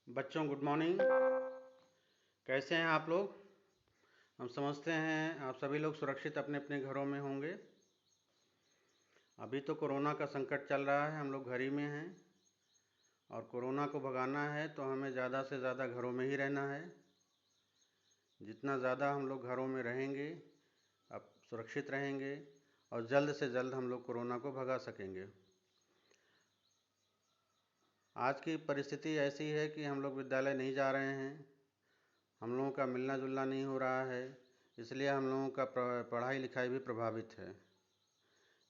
बच्चों good morning. कैसे हैं आप लोग? हम समझते हैं आप सभी लोग सुरक्षित अपने अपने घरों में होंगे। अभी तो कोरोना का संकट चल रहा है, हम लोग घर ही में हैं और कोरोना को भगाना है तो हमें ज़्यादा से ज़्यादा घरों में ही रहना है। जितना ज़्यादा हम लोग घरों में रहेंगे अब सुरक्षित रहेंगे और जल्द से जल्द हम लोग कोरोना को भगा सकेंगे। आज की परिस्थिति ऐसी है कि हम लोग विद्यालय नहीं जा रहे हैं, हम लोगों का मिलना जुलना नहीं हो रहा है, इसलिए हम लोगों का पढ़ाई लिखाई भी प्रभावित है।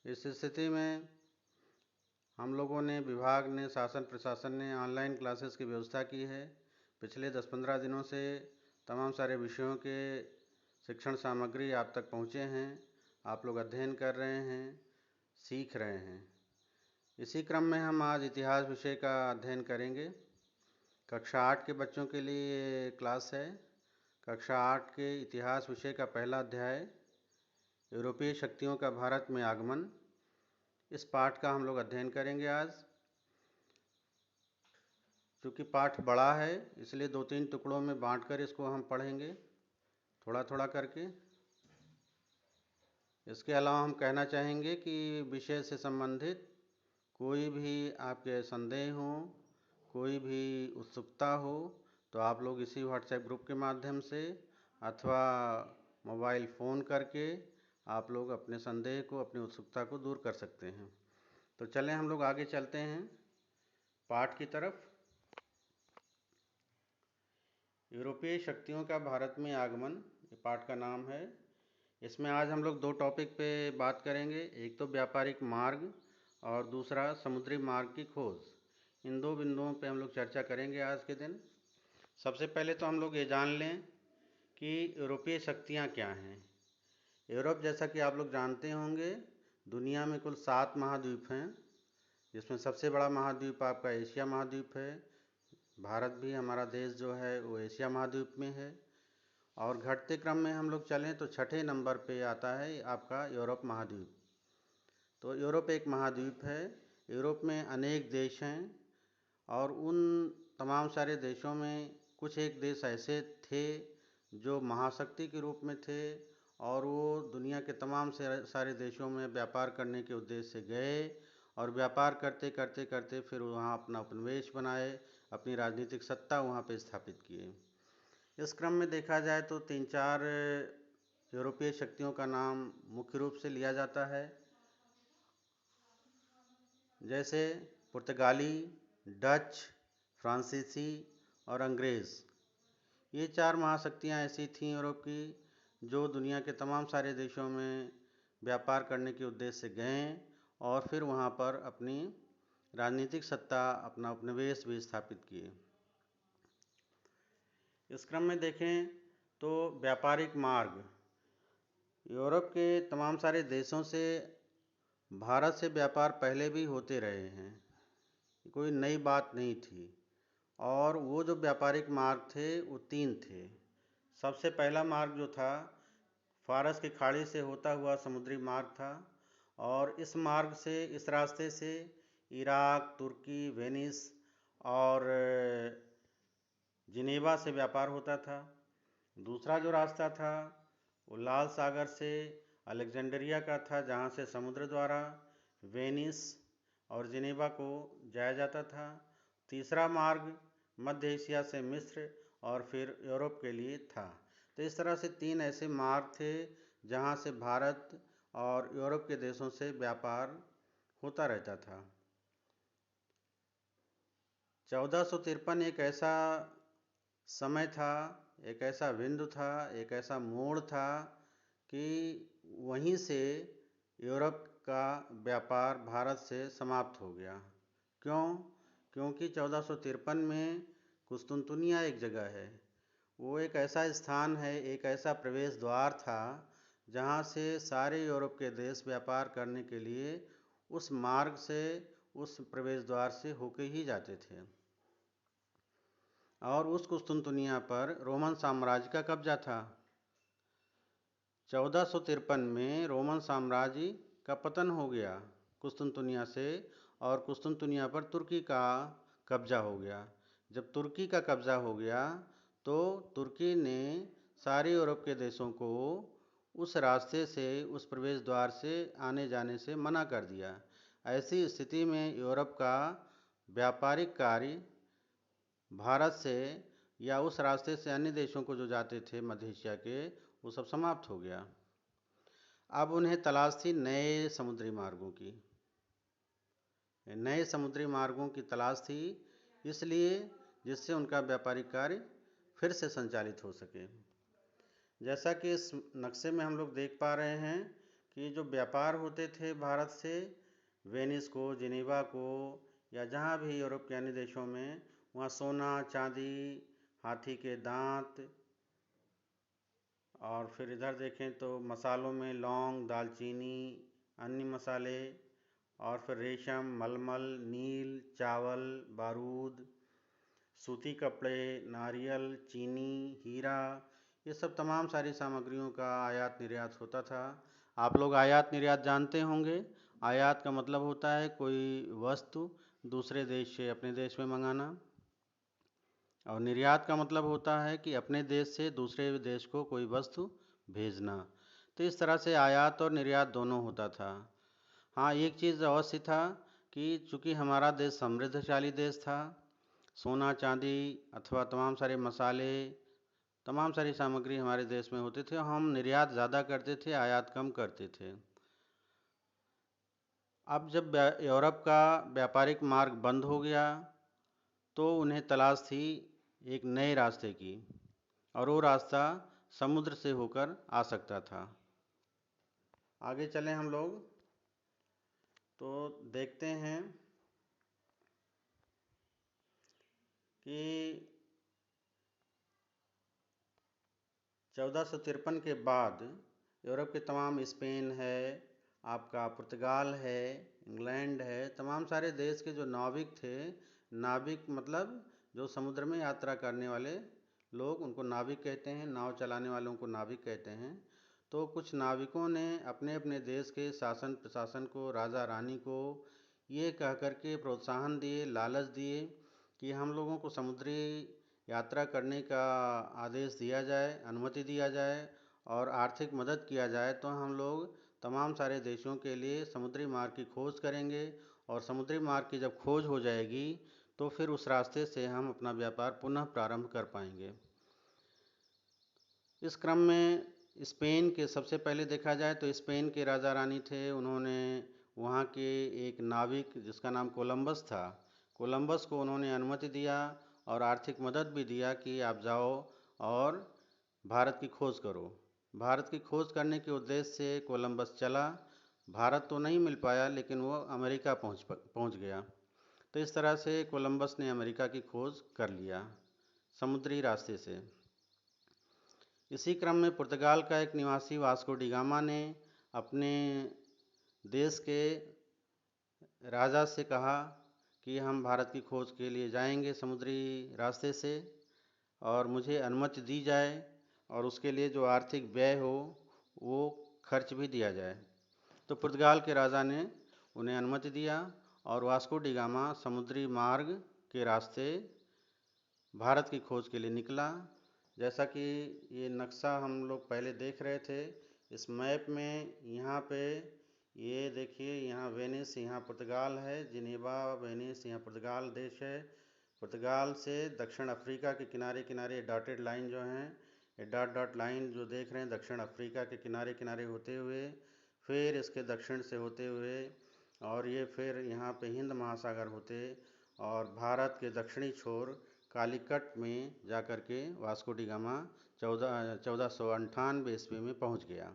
इस स्थिति में हम लोगों ने, विभाग ने, शासन प्रशासन ने ऑनलाइन क्लासेस की व्यवस्था की है। पिछले 10-15 दिनों से तमाम सारे विषयों के शिक्षण सामग्री आप तक पहुँचे हैं, आप लोग अध्ययन कर रहे हैं, सीख रहे हैं। इसी क्रम में हम आज इतिहास विषय का अध्ययन करेंगे। कक्षा 8 के बच्चों के लिए क्लास है। कक्षा 8 के इतिहास विषय का पहला अध्याय यूरोपीय शक्तियों का भारत में आगमन, इस पाठ का हम लोग अध्ययन करेंगे आज। क्योंकि पाठ बड़ा है इसलिए 2-3 टुकड़ों में बांटकर इसको हम पढ़ेंगे, थोड़ा थोड़ा करके। इसके अलावा हम कहना चाहेंगे कि विषय से संबंधित कोई भी आपके संदेह हो, कोई भी उत्सुकता हो तो आप लोग इसी व्हाट्सएप ग्रुप के माध्यम से अथवा मोबाइल फ़ोन करके आप लोग अपने संदेह को, अपनी उत्सुकता को दूर कर सकते हैं। तो चलें हम लोग आगे चलते हैं पाठ की तरफ। यूरोपीय शक्तियों का भारत में आगमन, ये पाठ का नाम है। इसमें आज हम लोग 2 टॉपिक पे बात करेंगे, एक तो व्यापारिक मार्ग और दूसरा समुद्री मार्ग की खोज। इन 2 बिंदुओं पे हम लोग चर्चा करेंगे आज के दिन। सबसे पहले तो हम लोग ये जान लें कि यूरोपीय शक्तियाँ क्या हैं। यूरोप, जैसा कि आप लोग जानते होंगे, दुनिया में कुल 7 महाद्वीप हैं, जिसमें सबसे बड़ा महाद्वीप आपका एशिया महाद्वीप है। भारत भी, हमारा देश जो है वो एशिया महाद्वीप में है। और घटते क्रम में हम लोग चलें तो छठे नंबर पे आता है आपका यूरोप महाद्वीप। तो यूरोप एक महाद्वीप है। यूरोप में अनेक देश हैं और उन तमाम सारे देशों में कुछ एक देश ऐसे थे जो महाशक्ति के रूप में थे और वो दुनिया के तमाम सारे देशों में व्यापार करने के उद्देश्य से गए और व्यापार करते करते करते फिर वहाँ अपना उपनिवेश बनाए, अपनी राजनीतिक सत्ता वहाँ पे स्थापित किए। इस क्रम में देखा जाए तो 3-4 यूरोपीय शक्तियों का नाम मुख्य रूप से लिया जाता है, जैसे पुर्तगाली, डच, फ्रांसीसी और अंग्रेज़। ये 4 महाशक्तियाँ ऐसी थीं यूरोप की जो दुनिया के तमाम सारे देशों में व्यापार करने के उद्देश्य से गए और फिर वहाँ पर अपनी राजनीतिक सत्ता, अपना उपनिवेश भी स्थापित किए। इस क्रम में देखें तो व्यापारिक मार्ग, यूरोप के तमाम सारे देशों से भारत से व्यापार पहले भी होते रहे हैं, कोई नई बात नहीं थी। और वो जो व्यापारिक मार्ग थे वो 3 थे। सबसे पहला मार्ग जो था फारस की खाड़ी से होता हुआ समुद्री मार्ग था और इस मार्ग से, इस रास्ते से इराक, तुर्की, वेनिस और जिनेवा से व्यापार होता था। दूसरा जो रास्ता था वो लाल सागर से अलेक्जेंड्रिया का था, जहाँ से समुद्र द्वारा वेनिस और जिनेवा को जाया जाता था। तीसरा मार्ग मध्य एशिया से मिस्र और फिर यूरोप के लिए था। तो इस तरह से 3 ऐसे मार्ग थे जहाँ से भारत और यूरोप के देशों से व्यापार होता रहता था। 1453 एक ऐसा समय था, एक ऐसा बिंदु था, एक ऐसा मोड़ था कि वहीं से यूरोप का व्यापार भारत से समाप्त हो गया। क्यों? क्योंकि 1453 में कुस्तुनतुनिया एक जगह है, वो एक ऐसा स्थान है, एक ऐसा प्रवेश द्वार था जहाँ से सारे यूरोप के देश व्यापार करने के लिए उस मार्ग से, उस प्रवेश द्वार से होके ही जाते थे। और उस कुस्तुनतुनिया पर रोमन साम्राज्य का कब्जा था। 1453 में रोमन साम्राज्य का पतन हो गया कुस्तुनतुनिया से और कुस्तुनतुनिया पर तुर्की का कब्जा हो गया। जब तुर्की का कब्ज़ा हो गया तो तुर्की ने सारे यूरोप के देशों को उस रास्ते से, उस प्रवेश द्वार से आने जाने से मना कर दिया। ऐसी स्थिति में यूरोप का व्यापारिक कार्य भारत से या उस रास्ते से अन्य देशों को जो जाते थे मध्य एशिया के, वो सब समाप्त हो गया। अब उन्हें तलाश थी नए समुद्री मार्गों की, नए समुद्री मार्गों की तलाश थी, इसलिए जिससे उनका व्यापारिक कार्य फिर से संचालित हो सके। जैसा कि इस नक्शे में हम लोग देख पा रहे हैं कि जो व्यापार होते थे भारत से वेनिस को, जिनेवा को या जहाँ भी यूरोप के अन्य देशों में, वहाँ सोना, चांदी, हाथी के दांत, और फिर इधर देखें तो मसालों में लौंग, दालचीनी, अन्य मसाले, और फिर रेशम, मलमल, नील, चावल, बारूद, सूती कपड़े, नारियल, चीनी, हीरा, ये सब तमाम सारी सामग्रियों का आयात निर्यात होता था। आप लोग आयात निर्यात जानते होंगे। आयात का मतलब होता है कोई वस्तु दूसरे देश से अपने देश में मंगाना, और निर्यात का मतलब होता है कि अपने देश से दूसरे देश को कोई वस्तु भेजना। तो इस तरह से आयात और निर्यात दोनों होता था। हाँ, एक चीज़ अवश्य था कि चूँकि हमारा देश समृद्धशाली देश था, सोना चांदी अथवा तमाम सारे मसाले, तमाम सारी सामग्री हमारे देश में होते थे, हम निर्यात ज़्यादा करते थे, आयात कम करते थे। अब जब यूरोप का व्यापारिक मार्ग बंद हो गया तो उन्हें तलाश थी एक नए रास्ते की, और वो रास्ता समुद्र से होकर आ सकता था। आगे चलें हम लोग तो देखते हैं कि 1453 के बाद यूरोप के तमाम, स्पेन है, आपका पुर्तगाल है, इंग्लैंड है, तमाम सारे देश के जो नाविक थे, नाविक मतलब जो समुद्र में यात्रा करने वाले लोग, उनको नाविक कहते हैं, नाव चलाने वालों को नाविक कहते हैं। तो कुछ नाविकों ने अपने अपने देश के शासन प्रशासन को, राजा रानी को ये कह कर के प्रोत्साहन दिए, लालच दिए कि हम लोगों को समुद्री यात्रा करने का आदेश दिया जाए, अनुमति दिया जाए और आर्थिक मदद किया जाए, तो हम लोग तमाम सारे देशों के लिए समुद्री मार्ग की खोज करेंगे, और समुद्री मार्ग की जब खोज हो जाएगी तो फिर उस रास्ते से हम अपना व्यापार पुनः प्रारंभ कर पाएंगे। इस क्रम में स्पेन के सबसे पहले देखा जाए तो स्पेन के राजा रानी थे, उन्होंने वहाँ के एक नाविक जिसका नाम कोलंबस था, कोलंबस को उन्होंने अनुमति दिया और आर्थिक मदद भी दिया कि आप जाओ और भारत की खोज करो। भारत की खोज करने के उद्देश्य से कोलंबस चला। भारत तो नहीं मिल पाया, लेकिन वो अमेरिका पहुँच गया। तो इस तरह से कोलंबस ने अमेरिका की खोज कर लिया समुद्री रास्ते से। इसी क्रम में पुर्तगाल का एक निवासी वास्को डी गामा ने अपने देश के राजा से कहा कि हम भारत की खोज के लिए जाएंगे समुद्री रास्ते से, और मुझे अनुमति दी जाए और उसके लिए जो आर्थिक व्यय हो वो खर्च भी दिया जाए। तो पुर्तगाल के राजा ने उन्हें अनुमति दिया और वास्को डी गामा समुद्री मार्ग के रास्ते भारत की खोज के लिए निकला। जैसा कि ये नक्शा हम लोग पहले देख रहे थे, इस मैप में यहाँ पे ये देखिए, यहाँ वेनिस, यहाँ पुर्तगाल है, जिनेवा, वेनिस, यहाँ पुर्तगाल देश है। पुर्तगाल से दक्षिण अफ्रीका के किनारे किनारे डॉटेड लाइन जो हैं, ये डॉट डॉट लाइन जो देख रहे हैं, दक्षिण अफ्रीका के किनारे किनारे होते हुए फिर इसके दक्षिण से होते हुए, और ये फिर यहाँ पे हिंद महासागर होते और भारत के दक्षिणी छोर कालीकट में जाकर के वास्को डी गामा 1498 ईस्वी में पहुँच गया।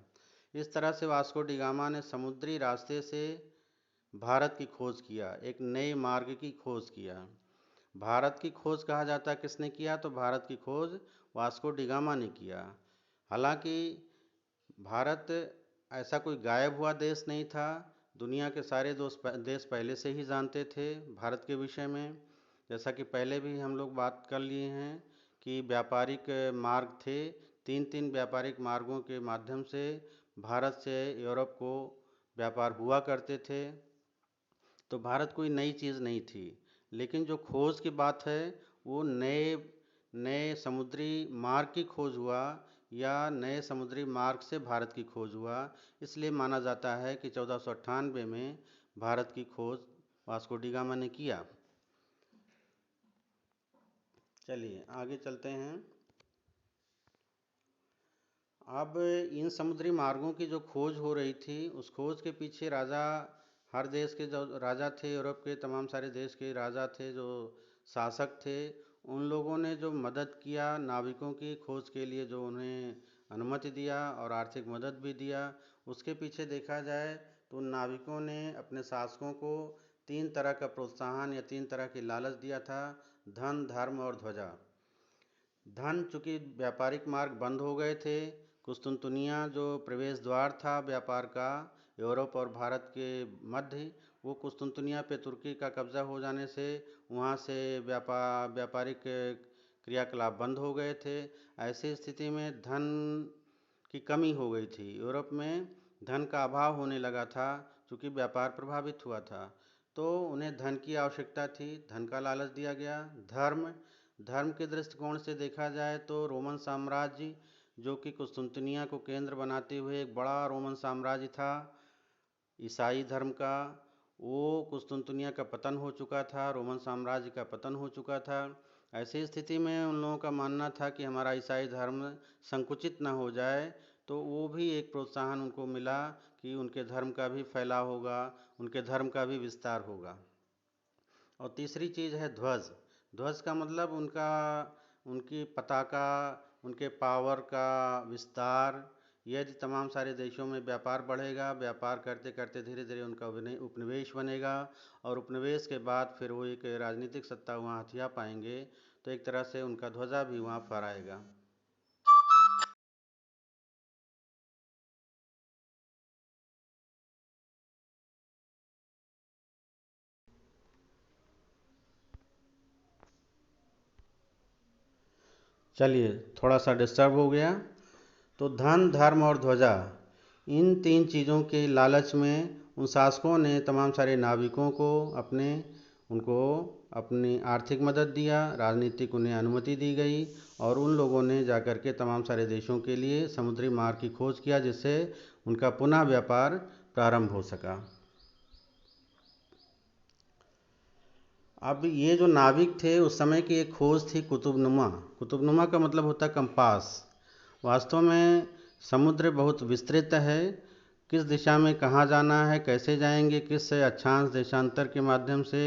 इस तरह से वास्को डी गामा ने समुद्री रास्ते से भारत की खोज किया, एक नए मार्ग की खोज किया। भारत की खोज कहा जाता किसने किया, तो भारत की खोज वास्को डी गामा ने किया। हालांकि भारत ऐसा कोई गायब हुआ देश नहीं था, दुनिया के सारे देश पहले से ही जानते थे भारत के विषय में। जैसा कि पहले भी हम लोग बात कर लिए हैं कि व्यापारिक मार्ग थे, तीन तीन व्यापारिक मार्गों के माध्यम से भारत से यूरोप को व्यापार हुआ करते थे। तो भारत कोई नई चीज़ नहीं थी, लेकिन जो खोज की बात है वो नए नए समुद्री मार्ग की खोज हुआ या नए समुद्री मार्ग से भारत की खोज हुआ। इसलिए माना जाता है कि 1498 में भारत की खोज वास्को डी गामा ने किया। चलिए आगे चलते हैं। अब इन समुद्री मार्गों की जो खोज हो रही थी, उस खोज के पीछे राजा, हर देश के जो राजा थे, यूरोप के तमाम सारे देश के राजा थे, जो शासक थे, उन लोगों ने जो मदद किया नाविकों की खोज के लिए, जो उन्हें अनुमति दिया और आर्थिक मदद भी दिया, उसके पीछे देखा जाए तो उन नाविकों ने अपने शासकों को 3 तरह का प्रोत्साहन या 3 तरह की लालच दिया था: धन, धर्म और ध्वजा। धन, चूँकि व्यापारिक मार्ग बंद हो गए थे, कुस्तुनतुनिया जो प्रवेश द्वार था व्यापार का यूरोप और भारत के मध्य, वो कुस्तुनतुनिया पे तुर्की का कब्जा हो जाने से वहाँ से व्यापारिक क्रियाकलाप बंद हो गए थे। ऐसी स्थिति में धन की कमी हो गई थी, यूरोप में धन का अभाव होने लगा था क्योंकि व्यापार प्रभावित हुआ था, तो उन्हें धन की आवश्यकता थी, धन का लालच दिया गया। धर्म, धर्म के दृष्टिकोण से देखा जाए तो रोमन साम्राज्य, जो कि कुस्तुनतुनिया को केंद्र बनाते हुए एक बड़ा रोमन साम्राज्य था ईसाई धर्म का, वो कुस्तुनतुनिया का पतन हो चुका था, रोमन साम्राज्य का पतन हो चुका था। ऐसी स्थिति में उन लोगों का मानना था कि हमारा ईसाई धर्म संकुचित न हो जाए, तो वो भी एक प्रोत्साहन उनको मिला कि उनके धर्म का भी फैलाव होगा, उनके धर्म का भी विस्तार होगा। और तीसरी चीज़ है ध्वज। ध्वज का मतलब उनकी पताका, उनके पावर का विस्तार। यदि तमाम सारे देशों में व्यापार बढ़ेगा, व्यापार करते करते धीरे धीरे उनका उपनिवेश बनेगा और उपनिवेश के बाद फिर वो एक राजनीतिक सत्ता वहाँ हथिया पाएंगे, तो एक तरह से उनका ध्वजा भी वहाँ फहराएगा। चलिए, थोड़ा सा डिस्टर्ब हो गया। तो धन, धर्म और ध्वजा, इन 3 चीज़ों के लालच में उन शासकों ने तमाम सारे नाविकों को उनको अपनी आर्थिक मदद दिया, राजनीतिक उन्हें अनुमति दी गई और उन लोगों ने जाकर के तमाम सारे देशों के लिए समुद्री मार्ग की खोज किया, जिससे उनका पुनः व्यापार प्रारंभ हो सका। अब ये जो नाविक थे, उस समय की एक खोज थी कुतुबनुमा। कुतुबनुमा का मतलब होता है कंपास। वास्तव में समुद्र बहुत विस्तृत है, किस दिशा में कहाँ जाना है, कैसे जाएंगे, किस अक्षांश देशांतर के माध्यम से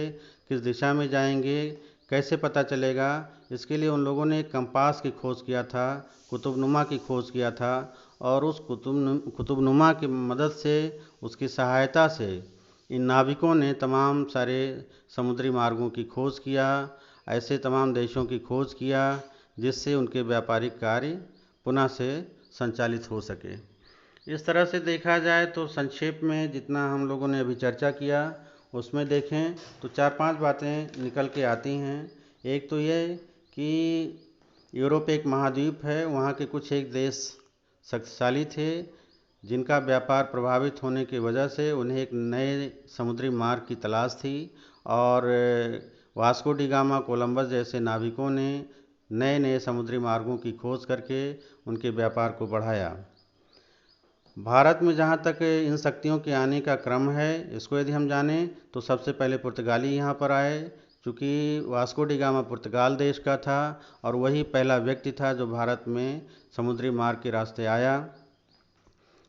किस दिशा में जाएंगे, कैसे पता चलेगा, इसके लिए उन लोगों ने एक कंपास की खोज किया था, कुतुबनुमा की खोज किया था। और उस कुतुबनुमा की मदद से, उसकी सहायता से इन नाविकों ने तमाम सारे समुद्री मार्गों की खोज किया, ऐसे तमाम देशों की खोज किया जिससे उनके व्यापारिक कार्य पुनः से संचालित हो सके। इस तरह से देखा जाए तो संक्षेप में जितना हम लोगों ने अभी चर्चा किया, उसमें देखें तो 4-5 बातें निकल के आती हैं। एक तो ये कि यूरोप एक महाद्वीप है, वहाँ के कुछ एक देश शक्तिशाली थे, जिनका व्यापार प्रभावित होने की वजह से उन्हें एक नए समुद्री मार्ग की तलाश थी और वास्को डी गामा, कोलंबस जैसे नाविकों ने नए नए समुद्री मार्गों की खोज करके उनके व्यापार को बढ़ाया। भारत में जहाँ तक इन शक्तियों के आने का क्रम है, इसको यदि हम जानें तो सबसे पहले पुर्तगाली यहाँ पर आए, चूँकि वास्को डी गामा पुर्तगाल देश का था और वही पहला व्यक्ति था जो भारत में समुद्री मार्ग के रास्ते आया।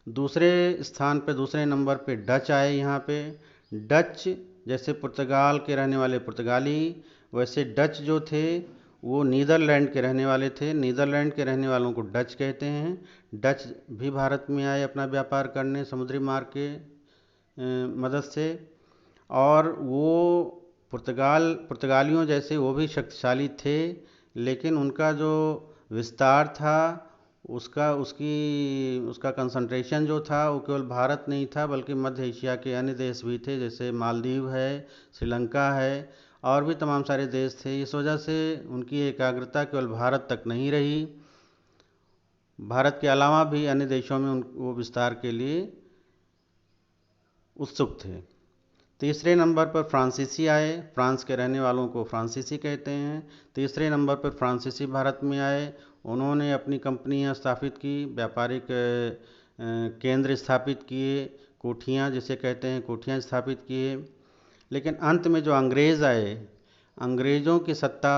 दूसरे स्थान पे, दूसरे नंबर पे डच आए। यहाँ पे डच, जैसे पुर्तगाल के रहने वाले पुर्तगाली, वैसे डच जो थे वो नीदरलैंड के रहने वाले थे। नीदरलैंड के रहने वालों को डच कहते हैं। डच भी भारत में आए अपना व्यापार करने समुद्री मार्ग के मदद से, और वो पुर्तगालियों जैसे वो भी शक्तिशाली थे, लेकिन उनका जो विस्तार था, उसका कंसंट्रेशन जो था वो केवल भारत नहीं था, बल्कि मध्य एशिया के अन्य देश भी थे, जैसे मालदीव है, श्रीलंका है और भी तमाम सारे देश थे। इस वजह से उनकी एकाग्रता केवल भारत तक नहीं रही, भारत के अलावा भी अन्य देशों में वो विस्तार के लिए उत्सुक थे। तीसरे नंबर पर फ्रांसीसी आए। फ्रांस के रहने वालों को फ्रांसीसी कहते हैं। तीसरे नंबर पर फ्रांसीसी भारत में आए। उन्होंने अपनी कंपनियां स्थापित की, व्यापारिक केंद्र स्थापित किए, कोठियाँ जिसे कहते हैं कोठियाँ स्थापित किए। लेकिन अंत में जो अंग्रेज़ आए, अंग्रेज़ों की सत्ता,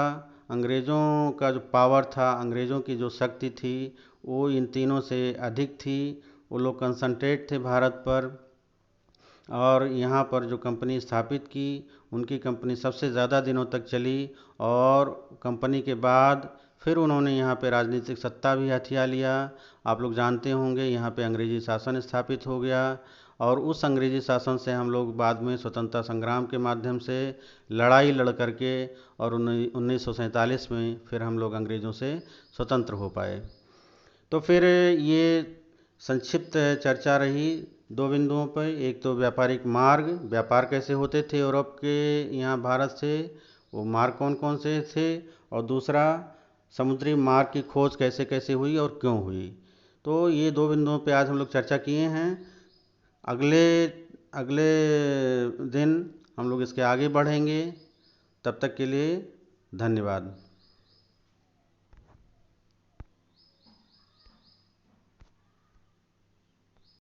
अंग्रेज़ों का जो पावर था, अंग्रेज़ों की जो शक्ति थी, वो इन तीनों से अधिक थी। वो लोग कंसंट्रेट थे भारत पर, और यहाँ पर जो कंपनी स्थापित की, उनकी कंपनी सबसे ज़्यादा दिनों तक चली। और कंपनी के बाद फिर उन्होंने यहाँ पे राजनीतिक सत्ता भी हथिया लिया। आप लोग जानते होंगे यहाँ पे अंग्रेजी शासन स्थापित हो गया, और उस अंग्रेजी शासन से हम लोग बाद में स्वतंत्रता संग्राम के माध्यम से लड़ाई लड़ करके और 1947 में फिर हम लोग अंग्रेज़ों से स्वतंत्र हो पाए। तो फिर ये संक्षिप्त चर्चा रही दो बिंदुओं पर। एक तो व्यापारिक मार्ग, व्यापार कैसे होते थे यूरोप के यहाँ भारत से, वो मार्ग कौन कौन से थे। और दूसरा, समुद्री मार्ग की खोज कैसे कैसे हुई और क्यों हुई। तो ये दो बिंदुओं पे आज हम लोग चर्चा किए हैं। अगले अगले दिन हम लोग इसके आगे बढ़ेंगे। तब तक के लिए धन्यवाद।